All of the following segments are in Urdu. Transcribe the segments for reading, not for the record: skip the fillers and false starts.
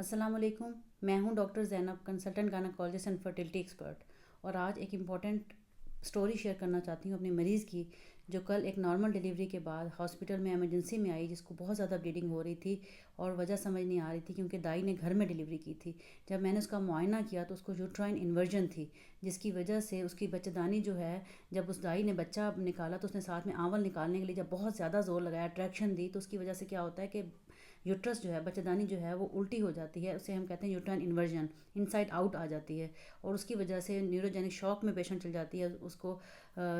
السلام علیکم. میں ہوں doctor Zainab, consultant gynaecologist and fertility expert, اور آج ایک امپورٹنٹ اسٹوری شیئر کرنا چاہتی ہوں اپنے مریض کی، جو کل ایک نارمل ڈیلیوری کے بعد ہاسپٹل میں ایمرجنسی میں آئی، جس کو بہت زیادہ بلیڈنگ ہو رہی تھی اور وجہ سمجھ نہیں آ رہی تھی کیونکہ دائی نے گھر میں ڈیلیوری کی تھی. جب میں نے اس کا معائنہ کیا تو اس کو یوٹرائن انورژن تھی، جس کی وجہ سے اس کی بچہ دانی جو ہے، جب اس دائی نے بچہ نکالا تو اس نے ساتھ میں آنول نکالنے کے لیے جب بہت زیادہ زور لگایا، اٹریکشن دی، تو اس کی وجہ سے کیا ہوتا ہے کہ یوٹرس جو ہے، بچہ دانی جو ہے وہ الٹی ہو جاتی ہے. اسے ہم کہتے ہیں یوٹرائن انورژن، انسائڈ آؤٹ آ جاتی ہے، اور اس کی وجہ سے نیوروجینک شاک میں پیشنٹ چل جاتی ہے. اس کو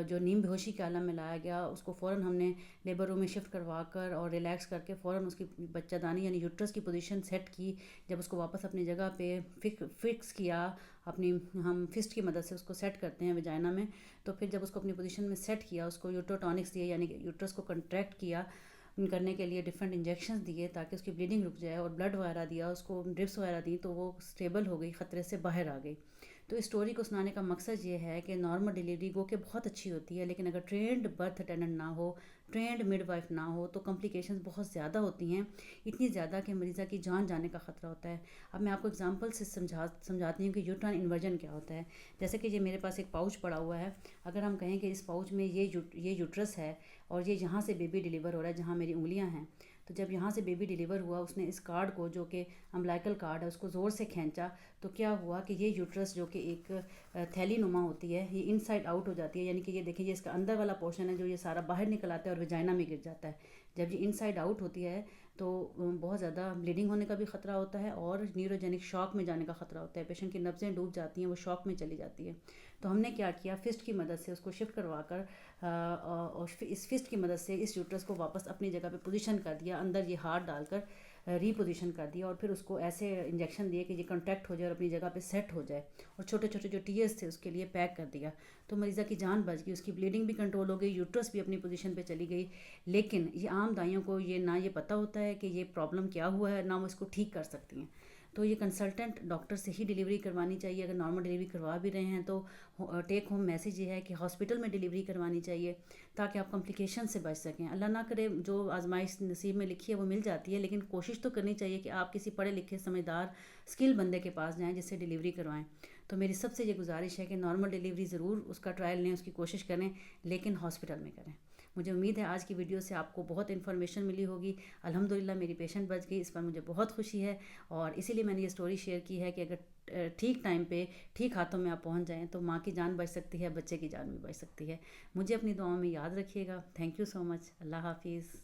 جو نیم بے ہوشی کے عالم میں لایا گیا، اس کو فوراً ہم نے لیبر روم میں شفٹ کروا کر اور ریلیکس کر کے فوراً اس کی بچہ دانی یعنی یوٹرس کی پوزیشن سیٹ کی. جب اس کو واپس اپنی جگہ پہ فکس کیا، اپنی ہم فسٹ کی مدد سے اس کو سیٹ کرتے ہیں ویجائنا میں، تو پھر جب اس کو اپنی پوزیشن میں سیٹ کیا، اس کو یوٹروٹونکس دیے یعنی کہ یوٹرس کو کنٹریکٹ کیا کرنے کے لیے ڈفرینٹ انجیکشنز دیے تاکہ اس کی بلیڈنگ رک جائے، اور بلڈ وغیرہ دیا، اس کو ڈرپس وغیرہ دی، تو وہ اسٹیبل ہو گئی، خطرے سے باہر آ گئی. تو اس اسٹوری کو سنانے کا مقصد یہ ہے کہ نارمل ڈیلیوری گو کہ بہت اچھی ہوتی ہے، لیکن اگر ٹرینڈ برتھ اٹینڈنٹ نہ ہو، ٹرینڈ مڈ وائف نہ ہو، تو کمپلیکیشنز بہت زیادہ ہوتی ہیں، اتنی زیادہ کہ مریضہ کی جان جانے کا خطرہ ہوتا ہے. اب میں آپ کو اگزامپل سے سمجھاتی ہوں کہ یوٹرائن انورژن کیا ہوتا ہے. جیسے کہ یہ میرے پاس ایک پاؤچ پڑا ہوا ہے. اگر ہم کہیں کہ اس پاؤچ میں یہ یوٹرس ہے اور یہ یہاں سے بیبی ڈیلیور ہو رہا ہے جہاں میری انگلیاں ہیں، تو جب یہاں سے بیبی ڈیلیور ہوا، اس نے اس کارڈ کو، جو کہ امبلائکل کارڈ ہے، اس کو زور سے کھینچا، تو کیا ہوا کہ یہ یوٹرس جو کہ ایک تھیلی نما ہوتی ہے، یہ انسائڈ آؤٹ ہو جاتی ہے. یعنی کہ یہ دیکھیں، یہ اس کا اندر والا پورشن ہے جو یہ سارا باہر نکل آتا ہے اور ویجائنا میں گر جاتا ہے. جب یہ انسائڈ آؤٹ ہوتی ہے تو بہت زیادہ بلیڈنگ ہونے کا بھی خطرہ ہوتا ہے اور نیوروجینک شاک میں جانے کا خطرہ ہوتا ہے. پیشنٹ کی نبضیں ڈوب جاتی ہیں، وہ شاک میں چلی جاتی ہے. تو ہم نے کیا کیا، فسٹ کی مدد سے اس کو شفٹ کروا کر اور اس فسٹ کی مدد سے اس یوٹرس کو واپس اپنی جگہ پہ پوزیشن کر دیا، اندر یہ ہاتھ ڈال کر ری پوزیشن کر دیا، اور پھر اس کو ایسے انجیکشن دیے کہ یہ کنٹیکٹ ہو جائے اور اپنی جگہ پہ سیٹ ہو جائے، اور چھوٹے چھوٹے جو ٹیئرز تھے اس کے لیے پیک کر دیا. تو مریضہ کی جان بچ گئی، اس کی بلیڈنگ بھی کنٹرول ہو گئی، یوٹرس بھی اپنی پوزیشن پہ چلی گئی. لیکن یہ عام دائیوں کو یہ نہ یہ پتہ ہوتا ہے کہ یہ پرابلم کیا ہوا ہے، نہ وہ اس کو ٹھیک کر سکتی ہیں. تو یہ کنسلٹنٹ ڈاکٹر سے ہی ڈیلیوری کروانی چاہیے. اگر نارمل ڈیلیوری کروا بھی رہے ہیں تو ٹیک ہوم میسیج یہ ہے کہ ہاسپٹل میں ڈیلیوری کروانی چاہیے تاکہ آپ کمپلیکیشن سے بچ سکیں. اللہ نہ کرے جو آزمائش نصیب میں لکھی ہے وہ مل جاتی ہے، لیکن کوشش تو کرنی چاہیے کہ آپ کسی پڑھے لکھے سمجھدار اسکل بندے کے پاس جائیں جس سے ڈیلیوری کروائیں. تو میری سب سے یہ گزارش ہے کہ نارمل ڈیلیوری ضرور اس کا ٹرائل لیں، اس کی کوشش کریں، لیکن ہاسپٹل میں کریں. مجھے امید ہے آج کی ویڈیو سے آپ کو بہت انفارمیشن ملی ہوگی. الحمدللہ میری پیشنٹ بچ گئی، اس پر مجھے بہت خوشی ہے، اور اسی لیے میں نے یہ اسٹوری شیئر کی ہے کہ اگر ٹھیک ٹائم پہ ٹھیک ہاتھوں میں آپ پہنچ جائیں تو ماں کی جان بچ سکتی ہے، بچے کی جان بھی بچ سکتی ہے. مجھے اپنی دعاؤں میں یاد رکھیے گا. تھینک یو سو مچ. اللہ حافظ.